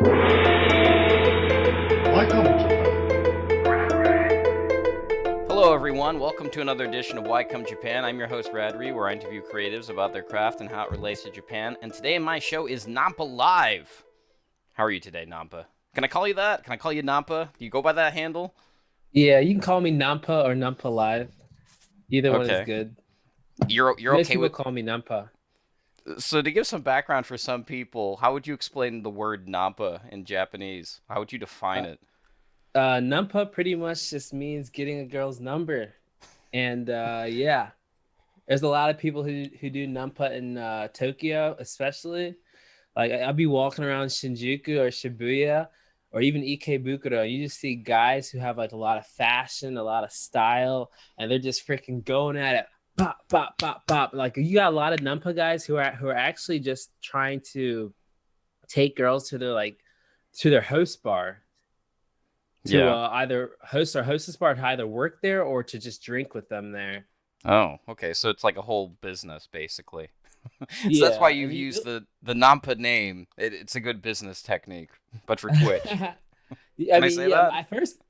Welcome to Japan. Hello everyone, welcome to another edition of Why Come Japan. I'm your host Radri, where I interview creatives about their craft and how it relates to Japan. And today in my show is nanpaLIVE. How are you today, Nanpa? Can I call you that? Can I call you Nanpa? Do you go by that handle? Yeah, you can call me Nanpa or nanpaLIVE. Either one is Okay. good. You're Most okay people with... call me Nanpa. So to give some background for some people, how would you explain the word Nanpa in Japanese? How would you define Uh, it? Nanpa pretty much just means getting a girl's number. And yeah, there's a lot of people who do Nanpa in Tokyo, especially. Like I'll be walking around Shinjuku or Shibuya or even Ikebukuro. You just see guys who have like a lot of fashion, a lot of style, and they're just freaking going at it. Pop, pop, pop, pop. Like you got a lot of Nanpa guys who are actually just trying to take girls to their host bar to Yeah. either host or hostess bar to either work there or to just drink with them there. Oh, okay. So it's like a whole business, basically. So that's why Yeah, you've and used the Nampa name. It's a good business technique, but for Twitch. I Can I mean, say yeah. that? At first,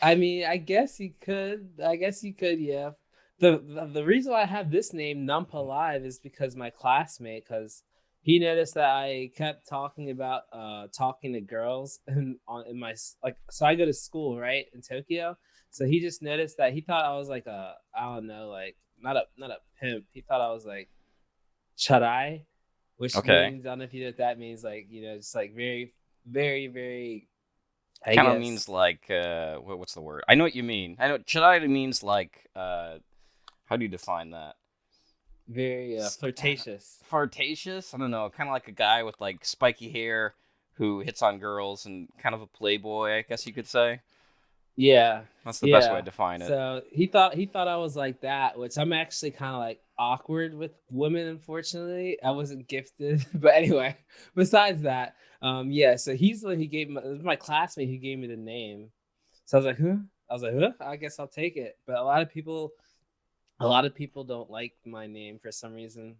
I mean, I guess you could. I guess you could. Yeah. The reason why I have this name nanpaLIVE is because my classmate, because he noticed that I kept talking about talking to girls in my like. So I go to school right in Tokyo. So he just noticed that he thought I was like a, I don't know, like not a pimp. He thought I was like charai, which Okay. means, I don't know if you know what that means, like, just like very, very, very, I Kind of guess, means like what's the word? I know what you mean. I know Chidai means like how do you define that? very S- flirtatious. Flirtatious? I don't know. Kind of like a guy with like spiky hair who hits on girls and kind of a playboy, I guess you could say. Yeah, That's the best way to yeah. define it. So he thought I was like that, which I'm actually kind of like awkward with women. Unfortunately, I wasn't gifted. But anyway, besides that, yeah. So he's the one who gave me, it was my classmate who gave me the name. So I was like, huh? I was like, huh? I guess I'll take it. But a lot of people don't like my name for some reason.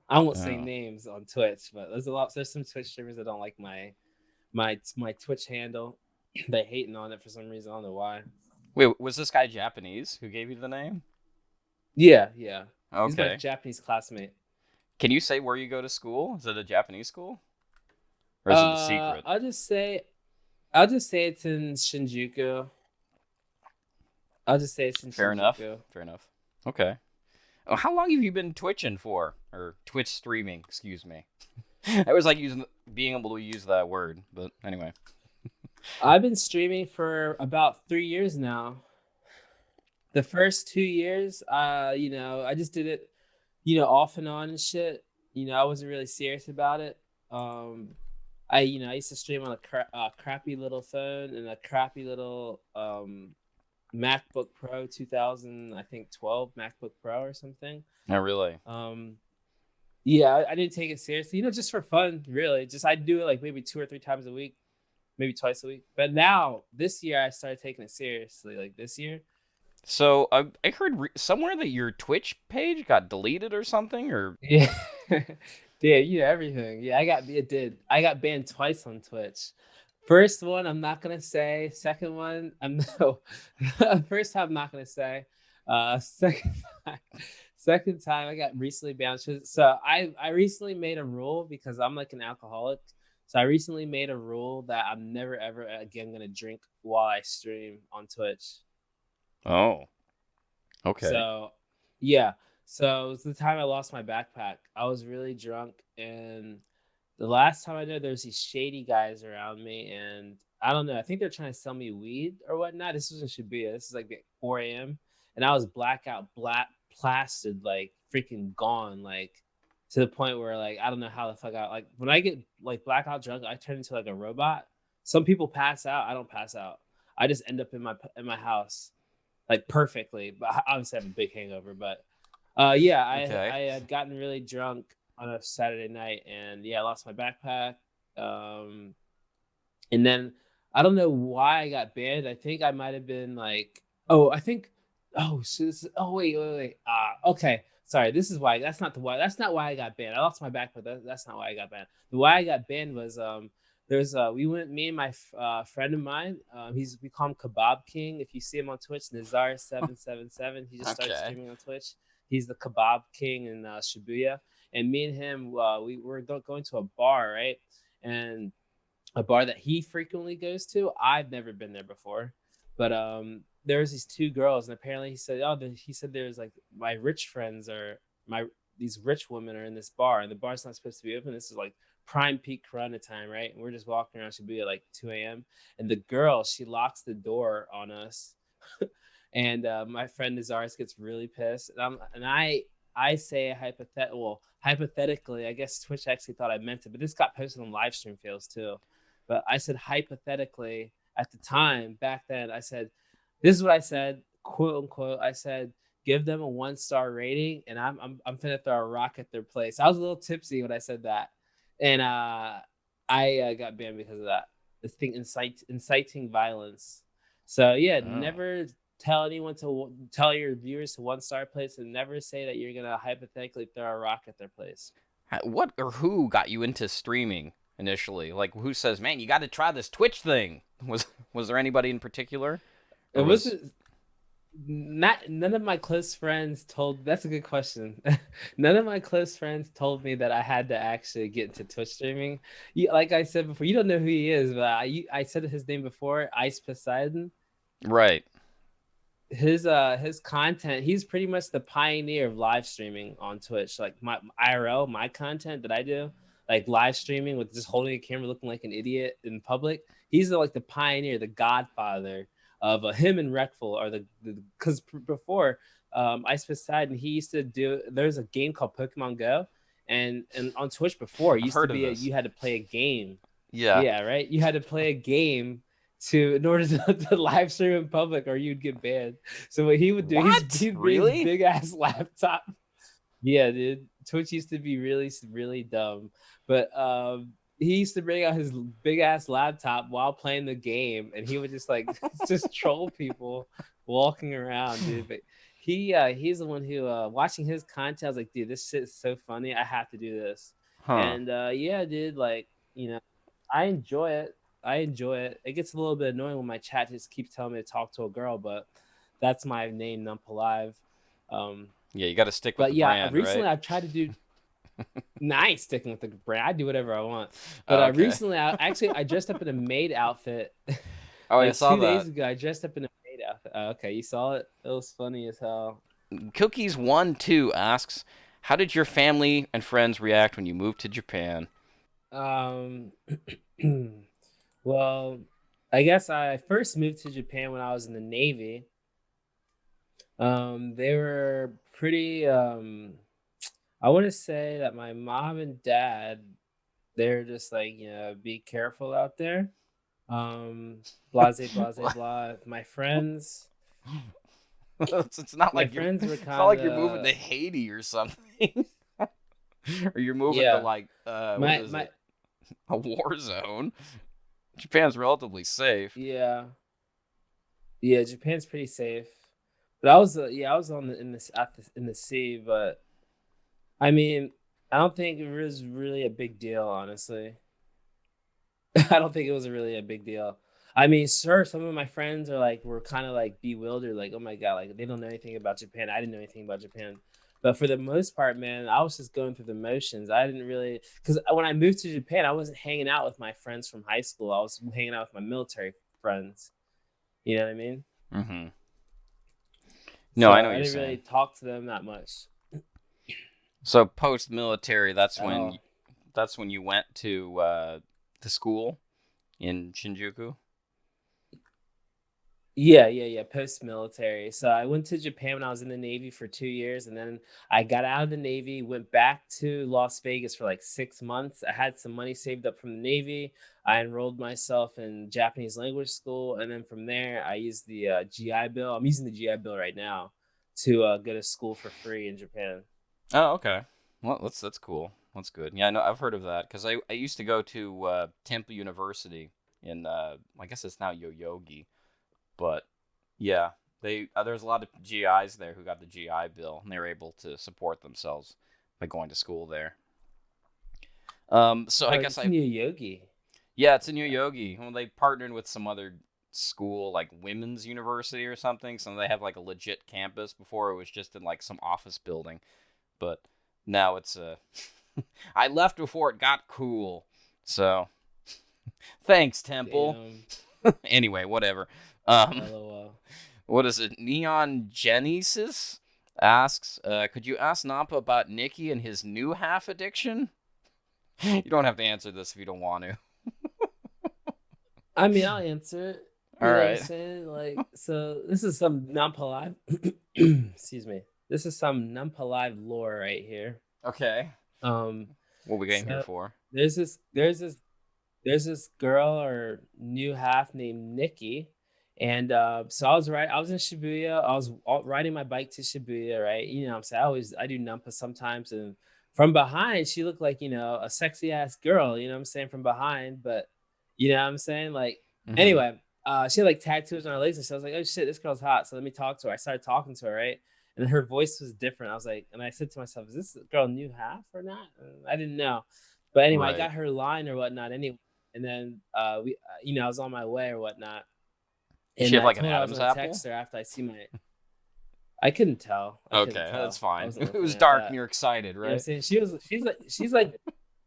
I won't say Oh. names on Twitch, but there's some Twitch streamers that don't like my Twitch handle. They hating on it for some reason. I don't know why. Wait, was this guy Japanese who gave you the name? Yeah, yeah. He's my Okay. Japanese classmate. Can you say where you go to school? Is it a Japanese school? Or is it a Uh, secret? I'll just say I'll just say it's in Shinjuku. I'll just say it's in Fair enough. Shinjuku. Fair enough. Okay. Oh, how long have you been twitching for? Or Twitch streaming, excuse me. I always like being able to use that word, but anyway. I've been streaming for about 3 years now. The first 2 years, I just did it, off and on and shit. I wasn't really serious about it. I used to stream on a crappy little phone and a crappy little MacBook Pro 2000, I think 12 MacBook Pro or something. Oh, really? Um, yeah, I didn't take it seriously, just for fun, really. Just I do it like maybe 2 or 3 times a week, maybe twice a week. But now this year I started taking it seriously. Like this year. So I heard somewhere that your Twitch page got deleted or something, or Yeah. Yeah, everything. Yeah, it did. I got banned twice on Twitch. First one, I'm not gonna say. Second one, I'm no. First time, I'm not gonna say. Second time, second time, I got recently banned. So I recently made a rule because I'm like an alcoholic. So I recently made a rule that I'm never ever again gonna drink while I stream on Twitch. oh, okay. So, yeah. So it was the time I lost my backpack. I was really drunk, and the last time I know, there's these shady guys around me, and I don't know. I think they're trying to sell me weed or whatnot. This was in Shibuya. This is like at 4 a.m. and I was blackout, plastered, like freaking gone, like to the point where like I don't know how the fuck I like when I get like blackout drunk, I turn into like a robot. Some people pass out. I don't pass out. I just end up in my house like perfectly. But I obviously have a big hangover. But yeah, I Okay. had gotten really drunk on a Saturday night, and yeah, I lost my backpack. Um, and then I don't know why I got banned. I think I might have been like, oh, I think, oh, so this is, oh wait. Okay, sorry. This is why. That's not why I got banned. I lost my backpack. That's not why I got banned. The why I got banned was There's we went, me and my friend of mine. We call him Kebab King. If you see him on Twitch, Nazar777. He just started Okay. streaming on Twitch. He's the Kebab King in Shibuya. And me and him, we were going to a bar, right? And a bar that he frequently goes to. I've never been there before, but there was these two girls, and apparently he said, he said there's like my rich friends are my these rich women are in this bar, and the bar's not supposed to be open. This is like prime peak Corona time, right? And we're just walking around Shibuya at like 2 a.m. And the girl, she locks the door on us, and my friend Nazaris gets really pissed, and I say hypothetically, I guess Twitch actually thought I meant it, but this got posted on live stream fails too. But I said hypothetically at the time back then, I said, this is what I said, quote unquote. I said, give them a 1-star rating, and I'm finna throw a rock at their place. I was a little tipsy when I said that, and I got banned because of that. This thing inciting violence. So yeah, never tell anyone to tell your viewers to 1-star place, and never say that you're gonna hypothetically throw a rock at their place. What or who got you into streaming initially? Like, who says, "Man, you got to try this Twitch thing"? Was there anybody in particular? It wasn't. None of my close friends told. That's a good question. None of my close friends told me that I had to actually get into Twitch streaming. Like I said before, you don't know who he is, but I said his name before, Ice Poseidon. Right. His content, he's pretty much the pioneer of live streaming on Twitch. Like my IRL, my content that I do, like live streaming with just holding a camera looking like an idiot in public. He's like the pioneer, the godfather of him and Reckful are the because before Ice Poseidon, he used to do, there's a game called Pokemon Go, and on Twitch before it used to be you had to play a game. Yeah, right. You had to play a game in order to live stream in public, or you'd get banned. So what he would do, he'd bring his big ass laptop. Yeah, dude. Twitch used to be really, really dumb, but he used to bring out his big ass laptop while playing the game, and he would just like just troll people walking around, dude. But he's the one who watching his content, I was like, dude, this shit is so funny. I have to do this. And yeah, dude, like, you know, I enjoy it. It gets a little bit annoying when my chat just keeps telling me to talk to a girl, but that's my name, nanpaLIVE. Yeah, you got to stick with the brand, recently right? I've tried to do. Nice, sticking with the brand. I do whatever I want. But recently, I dressed up in a maid outfit. Oh, I saw 2 that. days ago, I dressed up in a maid outfit. Okay, you saw it? It was funny as hell. Cookies12 asks, how did your family and friends react when you moved to Japan? Well, I guess I first moved to Japan when I was in the Navy. They were pretty. I want to say that my mom and dad, they're just like, you know, be careful out there. Blase, blah. My friends. It's not like friends were it's not like you're moving to Haiti or something, or you're moving to like a war zone. Japan's relatively safe. Yeah, Japan's pretty safe. But I was in the sea, but I mean, I don't think it was really a big deal, honestly. I don't think it was really a big deal. I mean, sure, some of my friends were kind of like bewildered, like, oh my God, like they don't know anything about Japan. I didn't know anything about Japan. But for the most part, man, I was just going through the motions. I didn't really, because when I moved to Japan, I wasn't hanging out with my friends from high school. I was hanging out with my military friends. You know what I mean? Mm-hmm. No, I know what you're saying. I didn't really talk to them that much. So post-military, that's when you went to school in Shinjuku? Yeah. Post-military. So I went to Japan when I was in the Navy for 2 years, and then I got out of the Navy, went back to Las Vegas for like 6 months. I had some money saved up from the Navy. I enrolled myself in Japanese language school, and then from there, I used the GI Bill. I'm using the GI Bill right now to go to school for free in Japan. Oh, okay. Well, that's cool. That's good. Yeah, I know. I've heard of that because I used to go to Temple University in I guess it's now Yoyogi. But yeah, there's a lot of GIs there who got the GI Bill, and they were able to support themselves by going to school there. So I guess Yogi. Yeah, it's in Yoyogi. Well, they partnered with some other school, like women's university or something, so they have like a legit campus. Before it was just in like some office building, but now it's a. I left before it got cool, so thanks, Temple. Damn. Anyway, whatever. Um, LOL. what is it? Neon Genesis asks, could you ask Nampa about Nikki and his new half addiction? You don't have to answer this if you don't want to. I mean, I'll answer it. All You know what I'm right. saying? Like, so this is some nanpaLIVE. Excuse me. This is some nanpaLIVE lore right here. Okay. Um, What we came here so for? there's this girl or new half named Nikki, and so I was in Shibuya. I was riding my bike to Shibuya, right? You know what I'm saying? I do Nampa sometimes, and from behind she looked like, you know, a sexy ass girl, you know what I'm saying, from behind, but you know what I'm saying? Like, Mm-hmm. anyway, she had like tattoos on her legs, and so I was like, oh shit, this girl's hot. So let me talk to her. I started talking to her, right? And her voice was different. I was like, and I said to myself, is this girl new half or not? I didn't know. But anyway, I Right. got her line or whatnot anyway. And then you know, I was on my way or whatnot. Did she And have I like an told her I was Adam's gonna apple? text her after I see my I couldn't tell. I couldn't Okay, that's tell. I fine. wasn't It looking was at dark and that. you're excited, You know what I'm right? saying?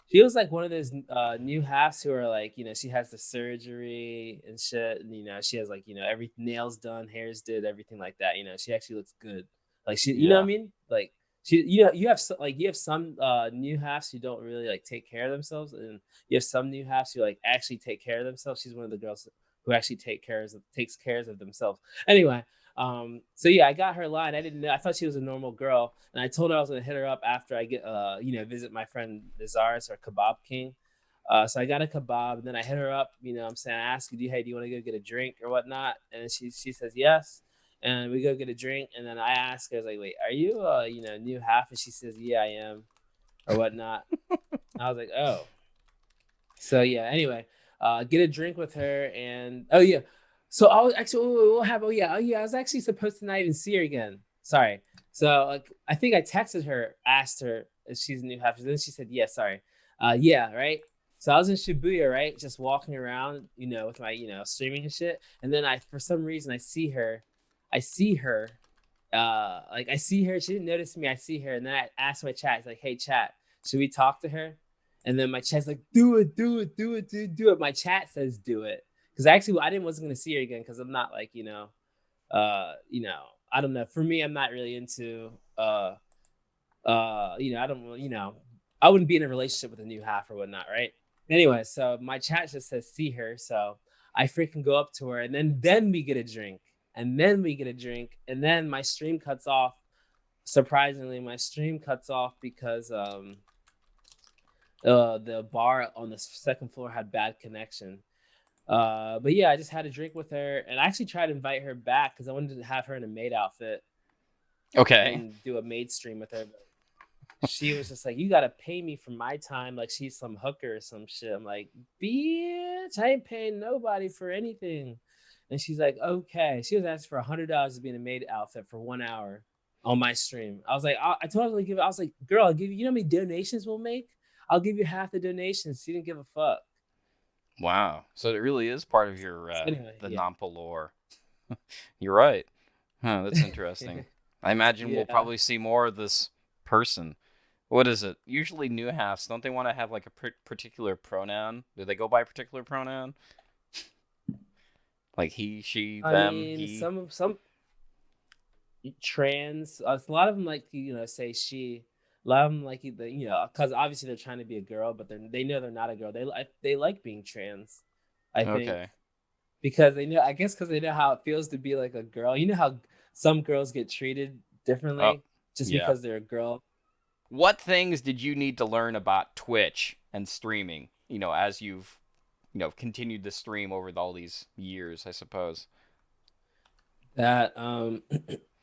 She was like one of those new halves who are like, you know, she has the surgery and shit, and you know, she has like, you know, every nails done, hair's did, everything like that. You know, she actually looks good. Like she, you know what I Yeah. mean? Like she, you know, you have some new halves who don't really like take care of themselves, and you have some new halves who like actually take care of themselves. She's one of the girls who actually takes cares of themselves. Anyway, so yeah, I got her line. I didn't know. I thought she was a normal girl, and I told her I was gonna hit her up after I get, you know, visit my friend Nazaris or Kebab King. So I got a kebab, and then I hit her up. You know, what I'm saying, I asked her, hey, do you want to go get a drink or whatnot? And she says yes, and we go get a drink. And then I ask her, I was like, wait, are you you know, new half? And she says, yeah, I am, or whatnot. I was like, oh. So yeah. Anyway, get a drink with her, and oh yeah. So I was actually what happened? Oh yeah. I was actually supposed to not even see her again. Sorry. So like I think I texted her, asked her if she's a new half. Then she said, yeah. Sorry. Yeah. Right. So I was in Shibuya, right, just walking around, you know, with my, you know, streaming and shit. And then for some reason, I see her. I see her. Like I see her. She didn't notice me. I see her, and then I asked my chat. It's like, hey, chat, should we talk to her? And then my chat's like, do it, do it, do it, do it. My chat says do it. Because actually I didn't wasn't gonna see her again because I'm not like, you know, I don't know. For me, I'm not really into you know, I don't you know, I wouldn't be in a relationship with a new half or whatnot, right? Anyway, so my chat just says see her. So I freaking go up to her, and then we get a drink. And then we get a drink. And then my stream cuts off. Surprisingly, my stream cuts off because the bar on the second floor had bad connection. But yeah, I just had a drink with her, and I actually tried to invite her back because I wanted to have her in a maid outfit Okay. and do a maid stream with her. But she was just like, "You gotta pay me for my time, like she's some hooker or some shit." I'm like, "Bitch, I ain't paying nobody for anything." And she's like, "Okay." She was asking for $100 to be in a maid outfit for 1 hour on my stream. I was like, I told her to give. I was like, "Girl, I'll give you. You know how many donations we'll make? I'll give you half the donations." She didn't give a fuck. Wow. So it really is part of your So anyway, the yeah, Nampa lore. You're right. Huh, that's interesting. I imagine we'll yeah. probably see more of this person. What is it? Usually new halves, don't they want to have like a particular pronoun? Do they go by a particular pronoun? Like he, she, I them, mean, he. some trans. A lot of them like, you know, say she. A lot of them like, you know, because obviously they're trying to be a girl, but they know they're not a girl. They like being trans. I think Okay. because they know. I guess because they know how it feels to be like a girl. You know how some girls get treated Oh, differently just yeah. because they're a girl. What things did you need to learn about Twitch and streaming, as you've, continued to stream over all these years, I suppose? That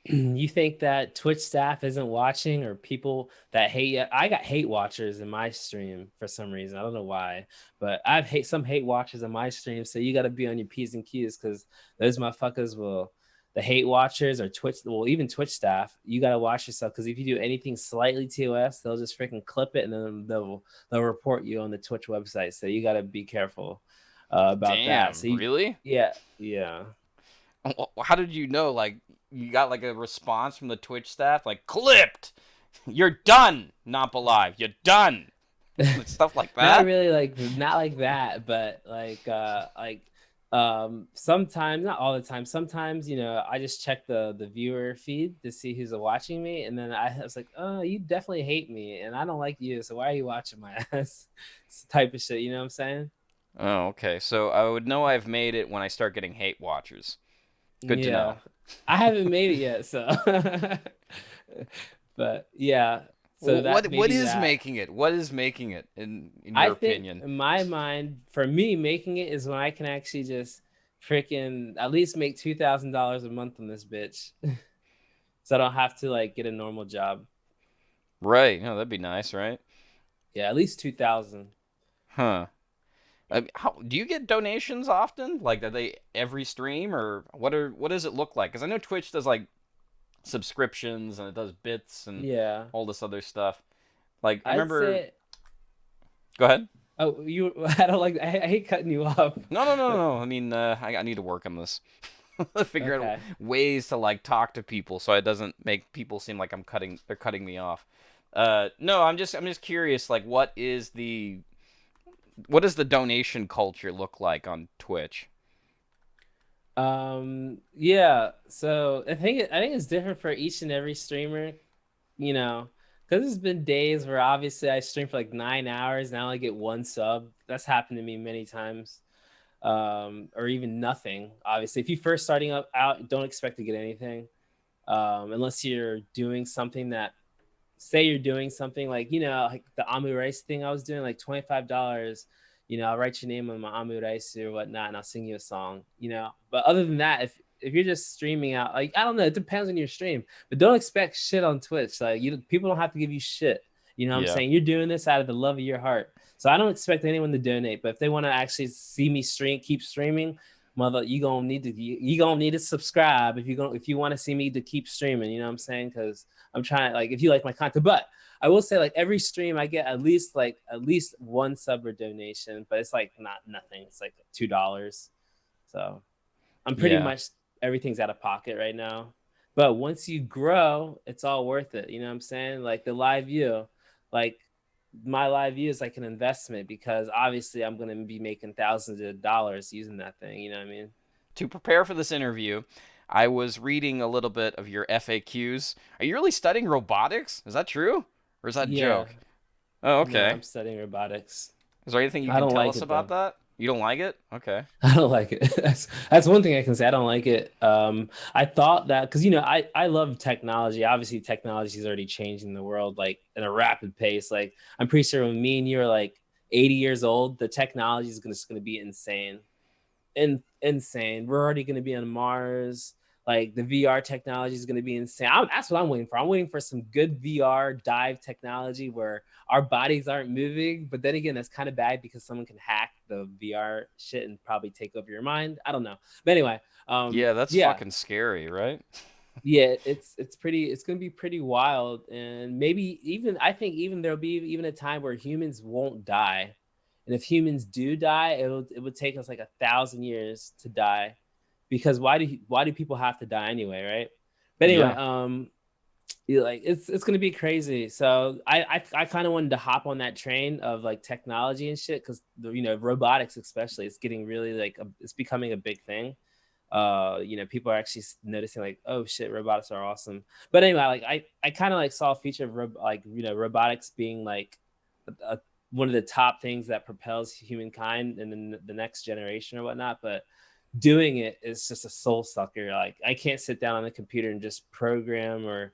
you think that Twitch staff isn't watching, or people that hate? I got hate watchers in my stream for some reason. I don't know why, but I've hate some hate watchers in my stream. So you got to be on your p's and q's because those motherfuckers will. the hate watchers or Twitch, well, even Twitch staff, you got to watch yourself, because if you do anything slightly TOS, they'll just freaking clip it and then they'll report you on the Twitch website. So you got to be careful about that. Damn, So really? yeah. How did you know? Like, you got like a response from the Twitch staff, like, clipped. You're done, nanpaLIVE. You're done. Stuff like that. Not really, like not like that, but sometimes, not all the time, sometimes, I just check the viewer feed to see who's watching me, and then I was like, oh, you definitely hate me and I don't like you, so why are you watching my ass? Type of shit, you know what I'm saying? Oh, okay. So I would know I've made it when I start getting hate watchers. Good to know. I haven't made it yet, so but yeah. So what is making it? What is making it in your opinion? In my mind, for me, making it is when I can actually just freaking at least make $2,000 a month on this bitch, so I don't have to like get a normal job. Right. No, that'd be nice, right? Yeah, at least 2,000. Huh. How do you get donations often? Like, are they every stream, or what does it look like? Because I know Twitch does like subscriptions and it does bits and all this other stuff. Like, I remember. Go ahead. Oh, I don't like. I hate cutting you off. No. I mean, I need to work on this. Figure out ways to like talk to people so it doesn't make people seem like they're cutting me off. No, I'm just curious. Like, what does the donation culture look like on Twitch? Yeah, so I think it's different for each and every streamer, because there's been days where obviously I stream for like 9 hours and I only get one sub. That's happened to me many times. Or even nothing. Obviously, if you're first starting out, don't expect to get anything, unless you're doing something that, say you're doing something like, like the Amu Rice thing I was doing, like $25. I'll write your name on my Amu Rice or whatnot, and I'll sing you a song, But other than that, if you're just streaming out, like, I don't know, it depends on your stream, but don't expect shit on Twitch. Like, people don't have to give you shit. You know what I'm saying? You're doing this out of the love of your heart. So I don't expect anyone to donate, but if they want to actually see me keep streaming, mother, you gonna need to subscribe if you want to see me to keep streaming. You know what I'm saying? Because I'm trying, like, if you like my content. But I will say, like, every stream I get at least one sub or donation, but it's like nothing. It's like $2. So I'm pretty much, everything's out of pocket right now. But once you grow, it's all worth it. You know what I'm saying? Like the live view, like my live view is like an investment, because obviously I'm going to be making thousands of dollars using that thing. You know what I mean? To prepare for this interview, I was reading a little bit of your FAQs. Are you really studying robotics? Is that true? Or is that a joke? Oh, okay. No, I'm studying robotics. Is there anything you can tell us about that? You don't like it? Okay. I don't like it. That's one thing I can say. I don't like it. I thought that because, I love technology. Obviously, technology is already changing the world like at a rapid pace. Like, I'm pretty sure when me and you are like 80 years old, the technology is just going to be insane. Insane. We're already going to be on Mars. Like, the VR technology is going to be insane. That's what I'm waiting for. I'm waiting for some good VR dive technology where our bodies aren't moving. But then again, that's kind of bad because someone can hack the VR shit and probably take over your mind. I don't know. But anyway. That's fucking scary, right? Yeah, it's going to be pretty wild. And maybe I think there'll be even a time where humans won't die. And if humans do die, it would take us like 1,000 years to die. Because why do people have to die anyway, right? But anyway, it's gonna be crazy. So I kind of wanted to hop on that train of like technology and shit, because robotics especially, it's getting really it's becoming a big thing. People are actually noticing like, oh shit, robotics are awesome. But anyway, like I kind of like saw a feature of robotics being like one of the top things that propels humankind in the next generation or whatnot, but doing it is just a soul sucker. Like, I can't sit down on the computer and just program or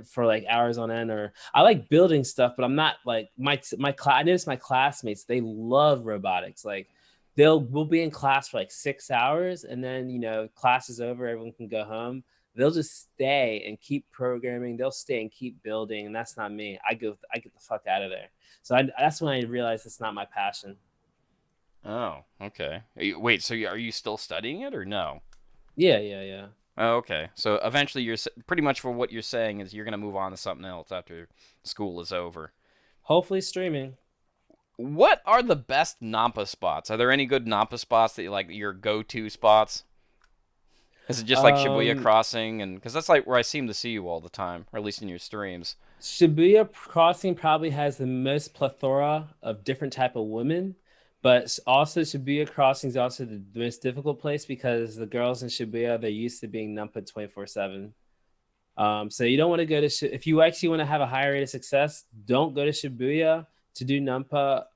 for like hours on end. Or I like building stuff, but I'm not like I noticed my classmates, they love robotics. Like, we'll be in class for like 6 hours, and then class is over, everyone can go home. They'll just stay and keep programming. They'll stay and keep building, and that's not me. I get the fuck out of there. So that's when I realized it's not my passion. Oh, okay. Wait, so are you still studying it or no? Yeah. Oh, okay. So eventually, pretty much for what you're saying is you're gonna move on to something else after school is over. Hopefully streaming. What are the best Nampa spots? Are there any good Nampa spots that you like your go-to spots? Is it just like Shibuya Um, Crossing, and because that's like where I seem to see you all the time, or at least in your streams. Shibuya Crossing probably has the most plethora of different type of women, but also Shibuya Crossing is also the most difficult place because the girls in Shibuya they're used to being Nampa 24/7. So you don't want to go to if you actually want to have a higher rate of success, don't go to Shibuya to do Nampa.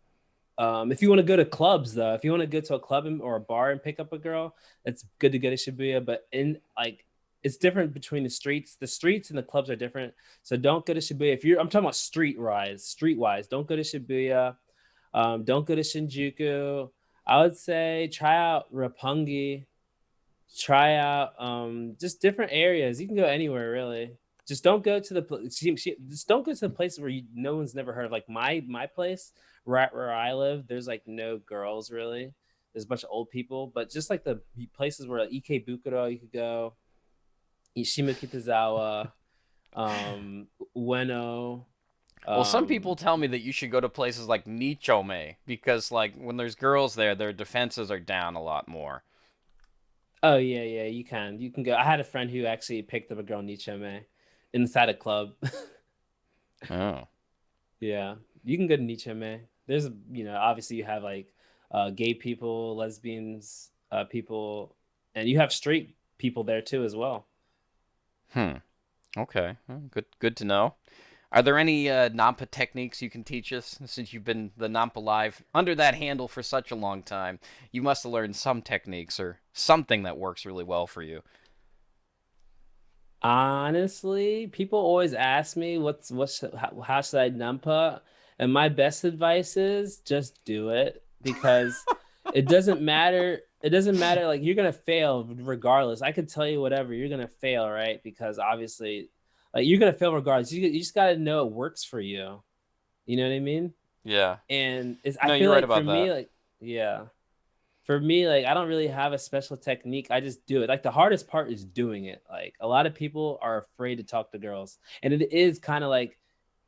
If you want to go to clubs though, if you want to go to a club or a bar and pick up a girl, it's good to go to Shibuya. But in like it's different between the streets. The streets and the clubs are different. So don't go to Shibuya. I'm talking about streetwise. Don't go to Shibuya. Don't go to Shinjuku. I would say try out Roppongi. Try out just different areas. You can go anywhere really. Just don't go to just don't go to the places where no one's never heard of. Like my place, right where I live, there's like no girls really. There's a bunch of old people, but just like the places where like Ikebukuro you could go, Shimokitazawa, Ueno. Well, some people Um, tell me that you should go to places like Nichome because, like, when there's girls there, their defenses are down a lot more. oh yeah, you can go. I had a friend who actually picked up a girl Nichome inside a club. Oh. Yeah, you can go to Nichome. There's, obviously you have like gay people, lesbians, people, and you have straight people there too as well. Hmm. Okay. Well, good to know. Are there any Nampa techniques you can teach us since you've been the Nampa Live under that handle for such a long time? You must have learned some techniques or something that works really well for you. Honestly, people always ask me how should I Nampa, and my best advice is just do it because it doesn't matter. It doesn't matter. Like you're gonna fail regardless. I could tell you whatever you're gonna fail, right? Because obviously, like you're gonna fail regardless. You just gotta know it works for you. You know what I mean? Yeah. And I No, feel you're right like for about me, that. like yeah, for me, like I don't really have a special technique. I just do it. Like the hardest part is doing it. Like a lot of people are afraid to talk to girls, and it is kind of like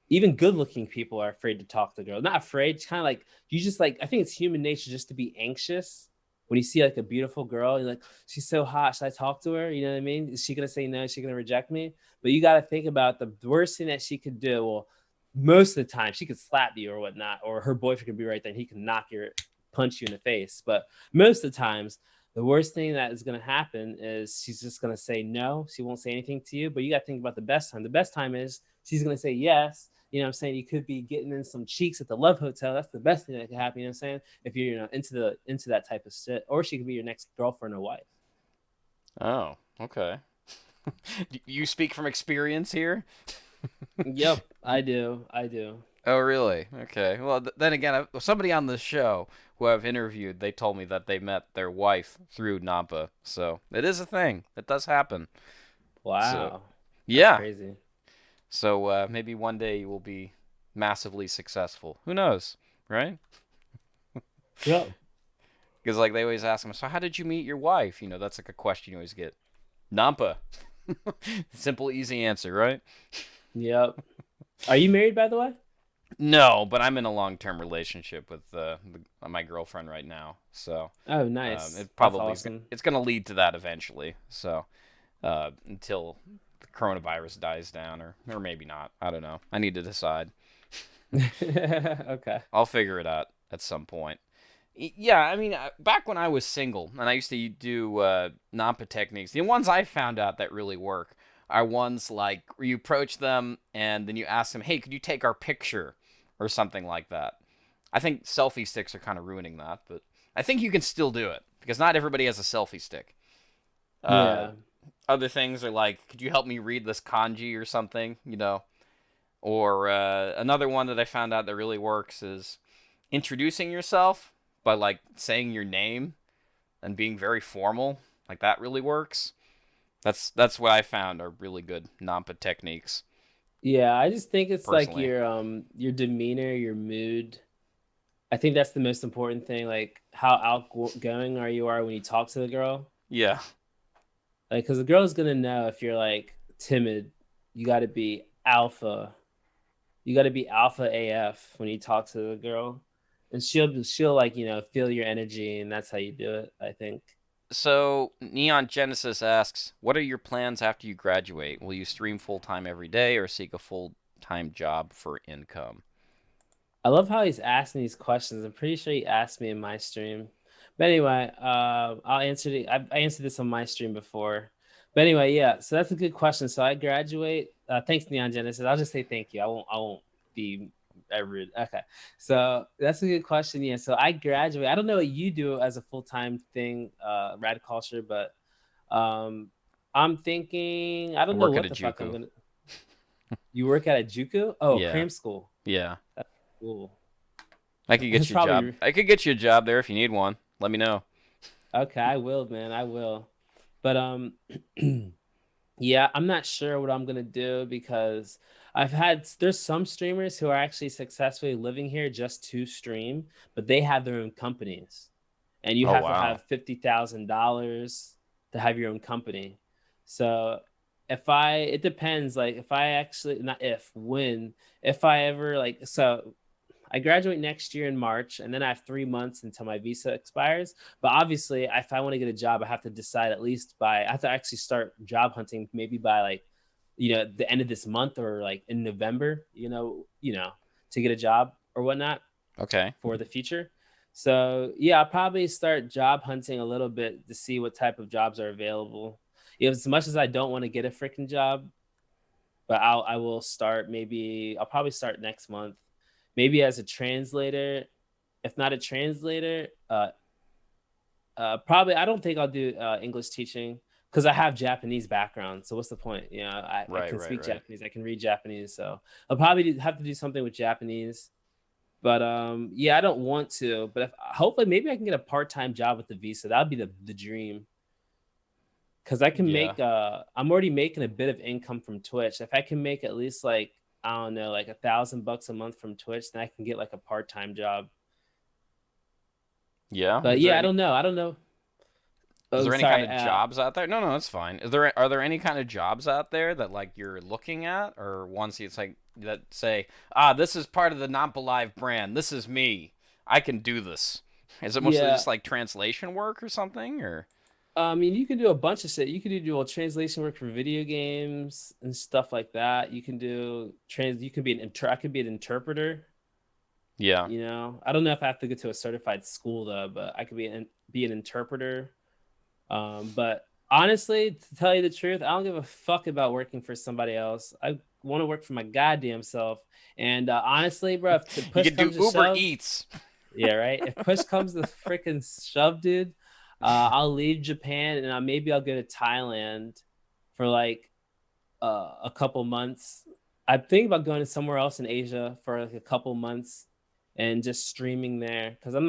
even good-looking people are afraid to talk to girls. Not afraid, it's kind of like you just like I think it's human nature just to be anxious when you see like a beautiful girl. You're like, she's so hot. Should I talk to her? You know what I mean? Is she gonna say no? Is she gonna reject me? But you got to think about the worst thing that she could do. Well, most of the time she could slap you or whatnot, or her boyfriend could be right there and he can punch you in the face. But most of the times, the worst thing that is going to happen is she's just going to say no. She won't say anything to you. But you got to think about the best time. The best time is she's going to say yes. You know what I'm saying? You could be getting in some cheeks at the Love Hotel. That's the best thing that could happen. You know what I'm saying? If you're into that type of shit, or she could be your next girlfriend or wife. Oh, okay. You speak from experience here? Yep, I do. I do. Oh, really? Okay. Well, then again, somebody on this show who I've interviewed, they told me that they met their wife through Nampa. So it is a thing. It does happen. So, Wow, that's yeah. crazy. So maybe one day you will be massively successful. Who knows, right? Yep. Because like they always ask them, so how did you meet your wife? You know, that's like a question you always get. Nampa. Simple, easy answer, right? Yep. Are you married, by the way? No, but I'm in a long-term relationship with my girlfriend right now, so Oh, nice. it That's probably awesome. it's gonna lead to that eventually. So until the coronavirus dies down, or maybe not, I don't know. I need to decide. Okay. I'll figure it out at some point. Yeah, I mean, back when I was single and I used to do Nampa techniques, the ones I found out that really work are ones like where you approach them and then you ask them, "Hey, could you take our picture?" or something like that. I think selfie sticks are kind of ruining that, but I think you can still do it because not everybody has a selfie stick. Uh, Yeah. Other things are like, "Could you help me read this kanji or something?" You know, or another one that I found out that really works is introducing yourself by like saying your name and being very formal. Like that really works. That's what I found are really good Nampa techniques, Yeah, I just think it's like personally. your demeanor, your mood. I think that's the most important thing. Like how outgoing are you when you talk to the girl. Yeah. Like, because the girl's gonna know if you're like timid. You got to be alpha. You got to be alpha AF when you talk to the girl, and she'll like feel your energy, and that's how you do it. I think. So, Neon Genesis asks, what are your plans after you graduate? Will you stream full time every day or seek a full time job for income? I love how he's asking these questions. I'm pretty sure he asked me in my stream. But anyway, I'll answer I answered this on my stream before. But anyway, yeah. So that's a good question. So I graduate. Thanks, Neon Genesis. I'll just say thank you. I won't be rude. Okay. So that's a good question. Yeah. So I graduate. I don't know what you do as a full time thing, rad culture, but I'm thinking. I I don't know work at what a the fuck I'm JUCO. gonna. You work at a JUCO? Oh, Yeah. cram school. Yeah. That's cool. I could get It's you a job. probably I could get you a job there if you need one. Let me know. okay. I will, man. I will. But yeah, I'm not sure what I'm gonna do because there's some streamers who are actually successfully living here just to stream, but they have their own companies, and you Oh, have to wow. have $50,000 to have your own company. So it depends. Like if I actually not if when if I ever like so I graduate next year in March, and then I have 3 months until my visa expires. But obviously, if I want to get a job, I have to decide at least I have to actually start job hunting maybe by like, the end of this month or like in November, to get a job or whatnot Okay. for the future. So yeah, I'll probably start job hunting a little bit to see what type of jobs are available. As much as I don't want to get a freaking job, but I will start maybe I'll probably start next month, maybe as a translator. If not a translator, probably I don't think I'll do English teaching because I have Japanese background. So what's the point? I Right, can right, speak right. Japanese, I can read Japanese, so I'll probably have to do something with Japanese. But yeah, I don't want to. But hopefully, maybe I can get a part-time job with the visa. That would be the dream. Because I can Yeah. make I'm already making a bit of income from Twitch. If I can make at least like I don't know, like $1,000 a month from Twitch, then I can get like a part-time job. Yeah. But yeah, I don't know. Is Oh, there any kind sorry. of jobs out there? No, no, that's fine. Are there any kind of jobs out there that like you're looking at, or ones it's like that say, this is part of the nanpaLIVE brand. This is me. I can do this. Is it mostly Yeah. just like translation work or something, or? I mean, you can do a bunch of shit. You can do dual translation work for video games and stuff like that. You can do trans. You can be I could be an interpreter. Yeah. I don't know if I have to go to a certified school though, but I could be an interpreter. But honestly, to tell you the truth, I don't give a fuck about working for somebody else. I want to work for my goddamn self. And honestly, bro, if the You push could do comes to Uber shove, Eats. yeah, right. If push comes to freaking shove, dude, I'll leave Japan and maybe I'll go to Thailand for like a couple months. I think about going to somewhere else in Asia for like a couple months and just streaming there because I'm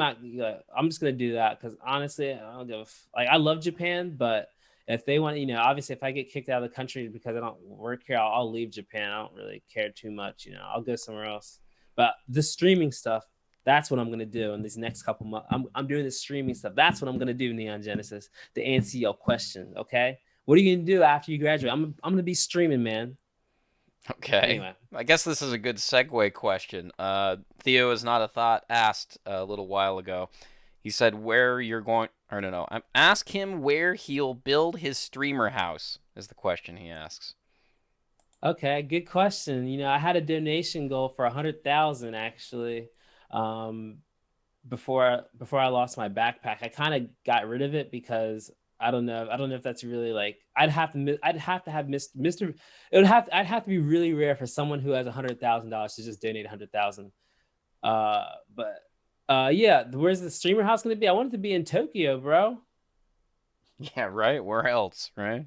just gonna do that because honestly, I don't give like I love Japan, but if they want, obviously, if I get kicked out of the country because I don't work here, I'll leave Japan. I don't really care too much, I'll go somewhere else. But the streaming stuff, that's what I'm gonna do in these next couple months. I'm doing the streaming stuff. That's what I'm gonna do, Neon Genesis. To answer your question, okay? What are you gonna do after you graduate? I'm gonna be streaming, man. Okay. Anyway, I guess this is a good segue question. Theo is not a thought asked a little while ago. He said where you're going, or no. Ask him where he'll build his streamer house, is the question he asks. okay, good question. I had a donation goal for 100,000 actually. Um, before I lost my backpack, I kind of got rid of it because I don't know if that's really like I'd have to have Mr. I'd have to be really rare for someone who has $100,000 to just donate 100,000. But yeah, where's the streamer house going to be? I want it to be in Tokyo, bro. Yeah, right? Where else, right?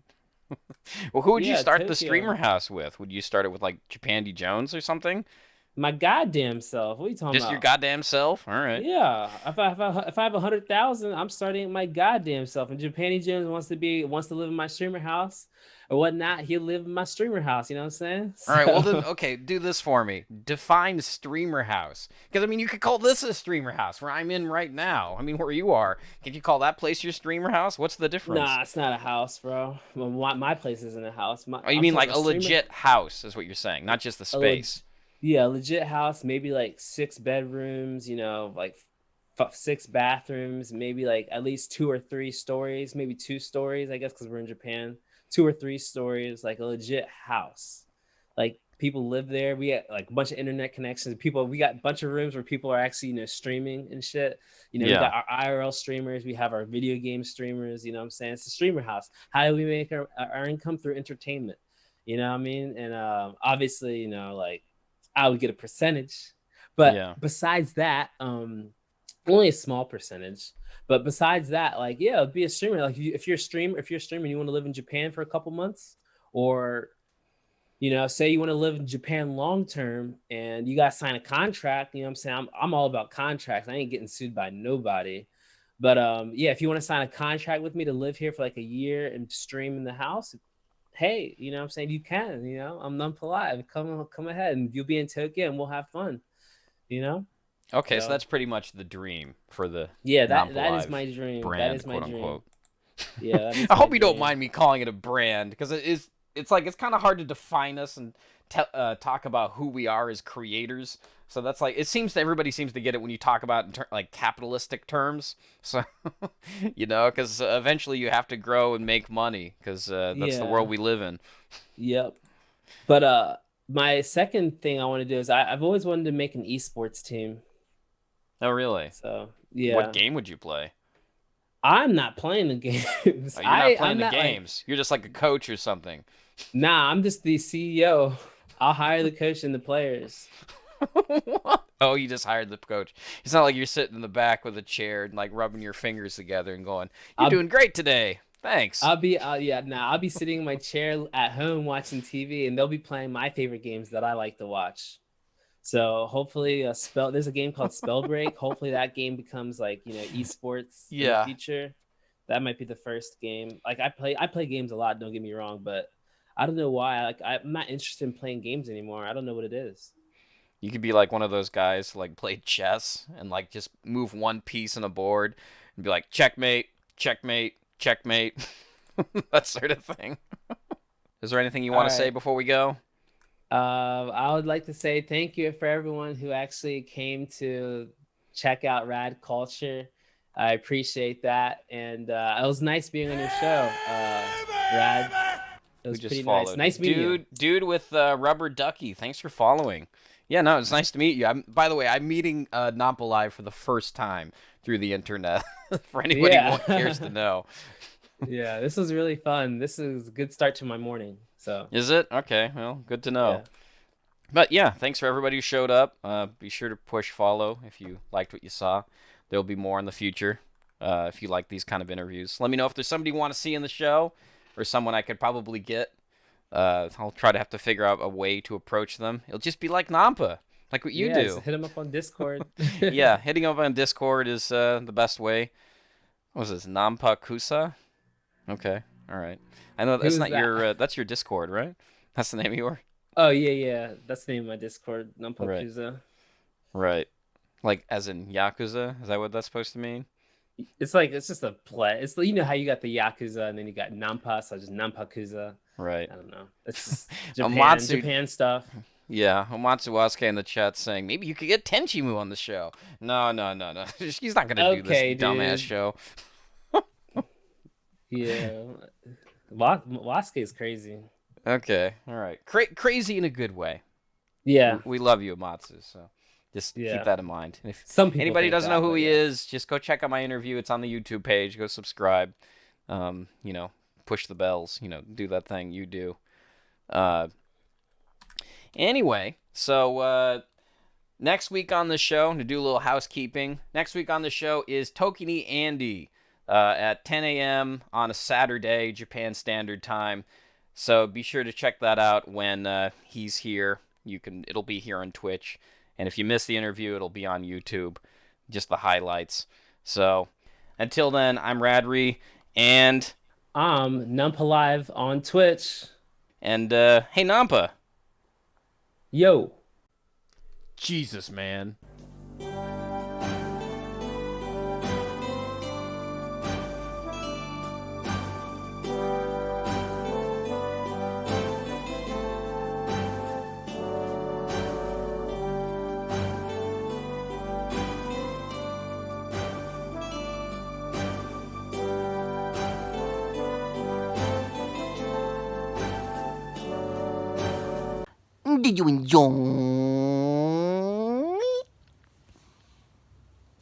Well, who would you Yeah, start the Tokyo. streamer house with? Would you start it with like Japandi Jones or something? My goddamn self. What are you talking Just your about? goddamn self? All right. Yeah, if I have 100,000, I'm starting my goddamn self. And Japanny Jones wants to live in my streamer house or whatnot. He'll live in my streamer house. You know what I'm saying? All right, well then, So okay, do this for me. Define streamer house. Because, I mean, you could call this a streamer house, where I'm in right now. I mean, where you are. Can you call that place your streamer house? What's the difference? nah, it's not a house, bro. Well, my place isn't a house. Oh, you I'm mean talking like a a streamer. legit house, is what you're saying, not just the A leg, space. yeah, a legit house. Maybe like 6 bedrooms. You know, like 6 bathrooms. Maybe like at least 2 or 3 stories. Maybe 2 stories, I guess, because we're in Japan. 2 or 3 stories, like a legit house. Like people live there. We got like a bunch of internet connections. People, we got a bunch of rooms where people are actually, streaming and shit. We Yeah. got our IRL streamers. We have our video game streamers. You know what I'm saying? It's a streamer house. How do we make our income through entertainment? You know what I mean? And obviously, like I would get a percentage. But Yeah. besides that, only a small percentage. But besides that, like, yeah, be a streamer. Like if you're a streamer, and you want to live in Japan for a couple months, or say you want to live in Japan long term and you got to sign a contract, you know what I'm saying? I'm all about contracts. I ain't getting sued by nobody. But yeah, if you want to sign a contract with me to live here for like a year and stream in the house, hey, you know what I'm saying? You can, I'm nanpaLIVE. Come ahead and you'll be in Tokyo and we'll have fun, you know? Okay, so So that's pretty much the dream for the yeah, that is nanpaLIVE my dream. That brand, is my quote dream. unquote. Yeah, that is I my hope you don't dream. mind me calling it a brand, because it's like it's kind of hard to define us and talk about who we are as creators. So that's like, everybody seems to get it when you talk about in like capitalistic terms. So because eventually you have to grow and make money, because that's the Yeah. world we live in. Yep. But my second thing I want to do is I've always wanted to make an esports team. Oh, really? So What yeah. game would you play? I'm not playing the games. Oh, you're not I'm playing the not like, games. You're just like a coach or something. nah, I'm just the CEO. I'll hire the coach and the players. What? Oh, you just hired the coach. It's not like you're sitting in the back with a chair and like rubbing your fingers together and going, "You're I'll doing great today. Thanks." I'll be sitting in my chair at home watching TV and they'll be playing my favorite games that I like to watch. So hopefully there's a game called Spellbreak. Hopefully that game becomes like, esports in the Yeah. future. That might be the first game. Like I play games a lot, don't get me wrong, but I don't know why. Like I'm not interested in playing games anymore. I don't know what it is. You could be like one of those guys who like played chess and like just move one piece on a board and be like, checkmate, checkmate, checkmate. That sort of thing. Is there anything you All want to say right. before we go? I would like to say thank you for everyone who actually came to check out Rad Culture. I appreciate that, and it was nice being on your show, Rad. It Who was just pretty nice. followed? Nice meeting you. Dude with rubber ducky. Thanks for following. Yeah, no, it's nice to meet you. By the way, I'm meeting nanpaLIVE for the first time through the internet. For anybody who cares to Yeah. know. Yeah, this was really fun. This is a good start to my morning. So, Is it? Okay, well, good to know. yeah. But yeah, thanks for everybody who showed up. Be sure to push follow if you liked what you saw. There'll be more in the future if you like these kind of interviews. Let me know if there's somebody you want to see in the show or someone I could probably get. I'll try to have to figure out a way to approach them. It'll just be like Nanpa, like what you Yeah, just do. hit him up on Discord. Yeah, hitting up on Discord is the best way. What was this? Nanpa Kusa? Okay, all right. I know Who that's is not that? your that's your Discord, right? That's the name of your. Oh, yeah, yeah. That's the name of my Discord, Right, nanpakuza. right. Like as in Yakuza? Is that what that's supposed to mean? It's just a play. It's how you got the Yakuza and then you got Nanpa, so just nanpakuza. Right. I don't know. It's just Amatsu, Japan stuff. yeah, Amatsu Wasuke in the chat saying maybe you could get Tenchimu on the show. No, no, no, no. She's not gonna do this Okay, dumbass dude. show. Yeah. Wasuke is crazy. Okay, all right. Crazy in a good way. Yeah. We love you, Amatsu. So just keep Yeah. that in mind. And if Some people anybody think doesn't know that, who but he yeah. is, just go check out my interview. It's on the YouTube page. Go subscribe. Push the bells. Do that thing you do. Anyway, so next week on the show, to do a little housekeeping, next week on the show is Tokini Andy at 10 a.m. on a Saturday, Japan Standard Time. So be sure to check that out when he's here. It'll be here on Twitch, and if you miss the interview, it'll be on YouTube, just the highlights. So until then, I'm Radri, and nanpaLIVE on Twitch. And hey, Nanpa. Yo. Jesus, man. Did you enjoy